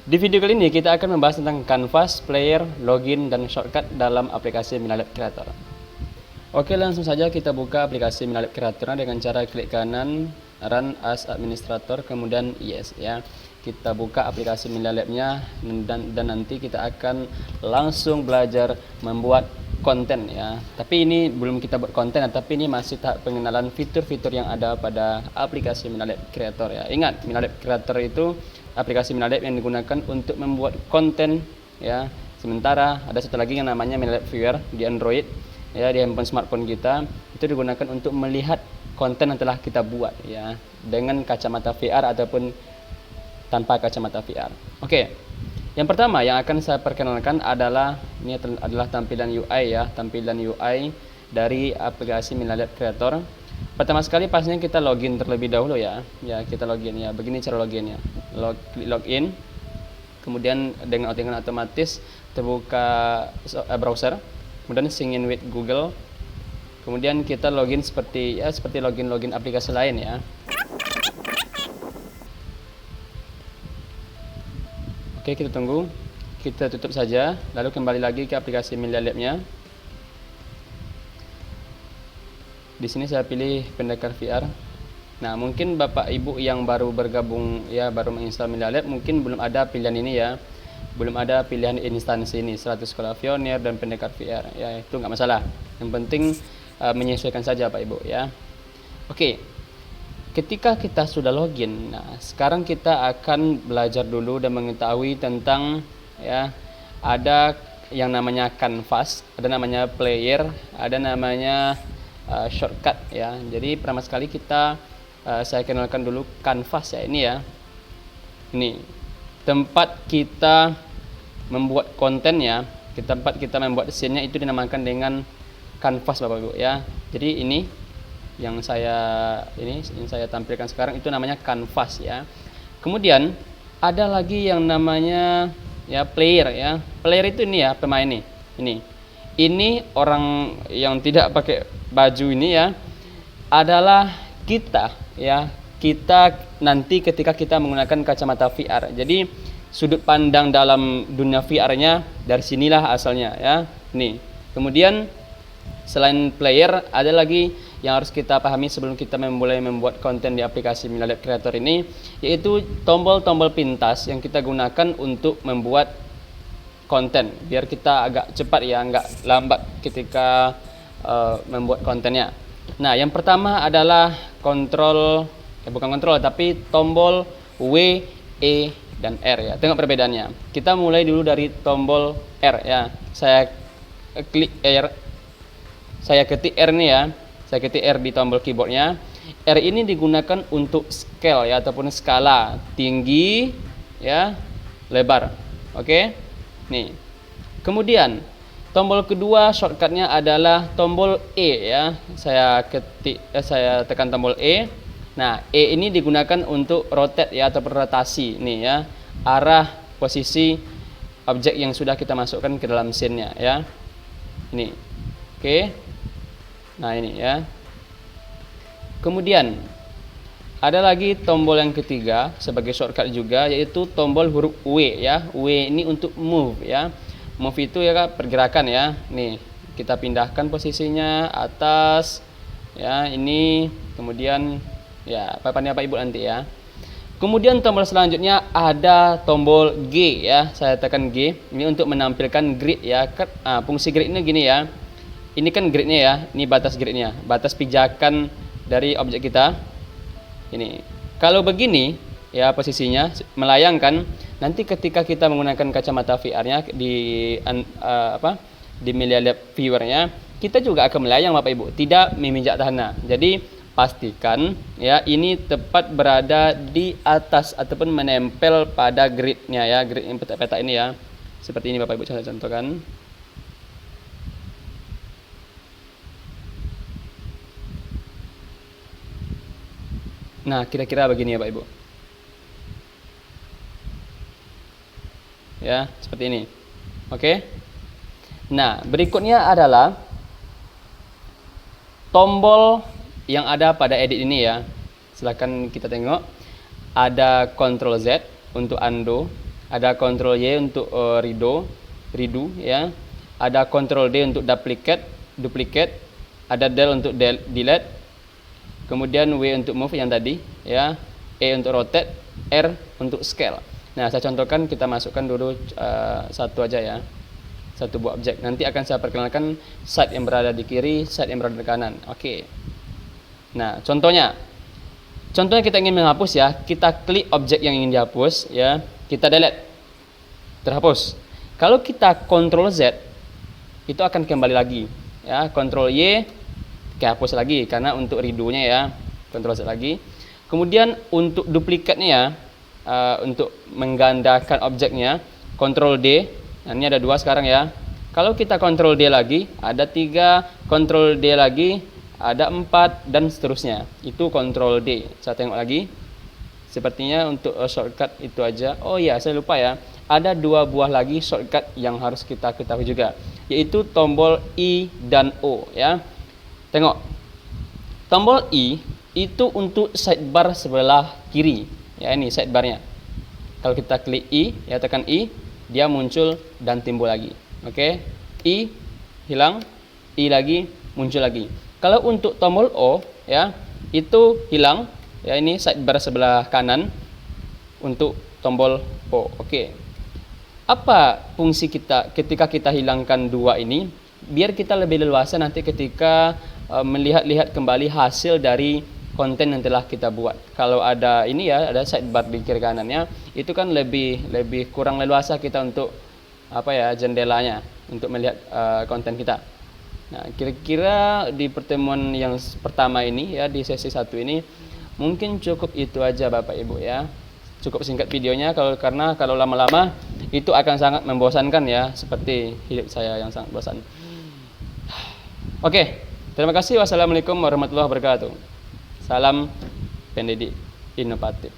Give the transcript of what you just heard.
Di video kali ini kita akan membahas tentang Canvas, Player, Login, dan Shortcut dalam aplikasi Minalab Creator. Oke, langsung saja kita buka aplikasi Minalab Creator dengan cara klik kanan, Run as Administrator, kemudian Yes ya. Kita buka aplikasi Minalabnya dan nanti kita akan langsung belajar membuat konten ya. Tapi ini belum kita buat konten, tapi ini masih tahap pengenalan fitur-fitur yang ada pada aplikasi Minalab Creator ya. Ingat, Minalab Creator itu aplikasi Minalab yang digunakan untuk membuat konten ya. Sementara ada satu lagi yang namanya Minalab Viewer di Android ya, di handphone smartphone kita itu digunakan untuk melihat konten yang telah kita buat ya, dengan kacamata VR ataupun tanpa kacamata VR. Oke. Yang pertama yang akan saya perkenalkan adalah ini adalah tampilan UI ya, tampilan UI dari aplikasi Minalab Creator. Pertama sekali pastinya kita login terlebih dahulu ya. Ya, kita login ya. Begini cara loginnya. Klik login. Kemudian dengan otomatis terbuka browser. Kemudian sign in with Google. Kemudian kita login seperti login aplikasi lain ya. Oke, kita tunggu. Kita tutup saja, lalu kembali lagi ke aplikasi Minalabnya. Di sini saya pilih pendekar VR. Nah, mungkin Bapak Ibu yang baru bergabung ya, baru menginstal Minalab, mungkin belum ada pilihan ini ya. Belum ada pilihan instansi ini 100 sekolah pionir dan pendekar VR. Ya, itu nggak masalah. Yang penting menyesuaikan saja Pak Ibu ya. Oke. Ketika kita sudah login, nah sekarang kita akan belajar dulu dan mengetahui tentang ya, ada yang namanya Canvas, ada namanya Player, ada namanya Shortcut ya. Jadi pertama sekali saya kenalkan dulu Canvas ya, ini ya. Ini tempat kita membuat konten ya, tempat kita membuat scene-nya itu dinamakan dengan Canvas Bapak Ibu ya. Jadi ini yang saya tampilkan sekarang itu namanya Canvas ya. Kemudian ada lagi yang namanya ya Player ya. Player itu ini ya, pemain nih. Ini orang yang tidak pakai baju ini ya, adalah kita ya. Kita nanti ketika kita menggunakan kacamata VR. Jadi sudut pandang dalam dunia VR-nya dari sinilah asalnya ya. Nih. Kemudian selain Player ada lagi yang harus kita pahami sebelum kita mulai membuat konten di aplikasi Minalab Creator ini, yaitu tombol-tombol pintas yang kita gunakan untuk membuat konten biar kita agak cepat ya, nggak lambat ketika membuat kontennya. Nah, yang pertama adalah tapi tombol W, E, dan R ya. Tengok perbedaannya. Kita mulai dulu dari tombol R ya. Saya ketik R nih ya. Saya ketik R di tombol keyboardnya. R ini digunakan untuk scale ya, ataupun skala tinggi ya, lebar. Oke. Nih. Kemudian tombol kedua shortcutnya adalah tombol E ya. Saya tekan tombol E. Nah, E ini digunakan untuk rotate ya, ataupun rotasi nih ya, arah posisi objek yang sudah kita masukkan ke dalam scene-nya ya. Ini. Oke. Nah, ini ya. Kemudian ada lagi tombol yang ketiga sebagai shortcut juga, yaitu tombol huruf W ya. W ini untuk move ya. Move itu ya pergerakan ya. Nih, kita pindahkan posisinya atas ya, ini. Kemudian ya, papannya Pak Ibu nanti ya. Kemudian tombol selanjutnya ada tombol G ya. Saya tekan G. Ini untuk menampilkan grid ya. Fungsi grid ini gini ya. Ini kan gridnya ya, ini batas gridnya, batas pijakan dari objek kita. Ini, kalau begini ya posisinya melayangkan, nanti ketika kita menggunakan kacamata VR-nya di Minalab Viewer-nya, kita juga akan melayang Bapak Ibu, tidak memijak tanah. Jadi pastikan ya ini tepat berada di atas ataupun menempel pada gridnya ya, grid yang peta-peta ini ya. Seperti ini Bapak Ibu, saya contohkan. Nah, kira-kira begini ya Pak Ibu. Ya, seperti ini. Oke. Nah, berikutnya adalah tombol yang ada pada edit ini ya. Silahkan kita tengok. Ada Ctrl Z untuk undo. ada Ctrl Y untuk redo ya, ada Ctrl D untuk duplicate, ada del untuk delete, kemudian W untuk move yang tadi ya, E untuk rotate, R untuk scale. Nah, saya contohkan, kita masukkan dulu satu aja ya, satu buah objek. Nanti akan saya perkenalkan side yang berada di kiri, side yang berada di kanan. Oke. Nah, contohnya kita ingin menghapus ya, kita klik objek yang ingin dihapus ya, kita delete, terhapus. Kalau kita Ctrl Z, itu akan kembali lagi ya, Ctrl Y hapus lagi karena untuk redo-nya ya, Ctrl Z lagi. Kemudian untuk duplikatnya ya, untuk menggandakan objeknya, Ctrl D. Nah, ini ada 2 sekarang ya. Kalau kita Ctrl D lagi, ada 3, Ctrl D lagi, ada 4, dan seterusnya. Itu Ctrl D. Saya tengok lagi. Sepertinya untuk shortcut itu aja. Oh iya, saya lupa ya. Ada 2 buah lagi shortcut yang harus kita ketahui juga, yaitu tombol I dan O ya. Tengok. Tombol I itu untuk sidebar sebelah kiri. Ya, ini sidebarnya. Kalau kita klik I, ya tekan I, dia muncul dan timbul lagi. Oke. I hilang, I lagi, muncul lagi. Kalau untuk tombol O ya, itu hilang. Ya, ini sidebar sebelah kanan untuk tombol O. Oke. Apa fungsi kita ketika kita hilangkan 2 ini? Biar kita lebih leluasa nanti ketika melihat-lihat kembali hasil dari konten yang telah kita buat. Kalau ada ini ya, ada sidebar di kiri kanannya, itu kan lebih kurang leluasa kita untuk jendelanya untuk melihat konten kita. Nah, kira-kira di pertemuan yang pertama ini ya, di sesi 1 ini mungkin cukup itu aja Bapak Ibu ya. Cukup singkat videonya, karena kalau lama-lama itu akan sangat membosankan ya, seperti hidup saya yang sangat bosan. Oke, terima kasih. Wassalamualaikum warahmatullahi wabarakatuh. Salam pendidik inovatif.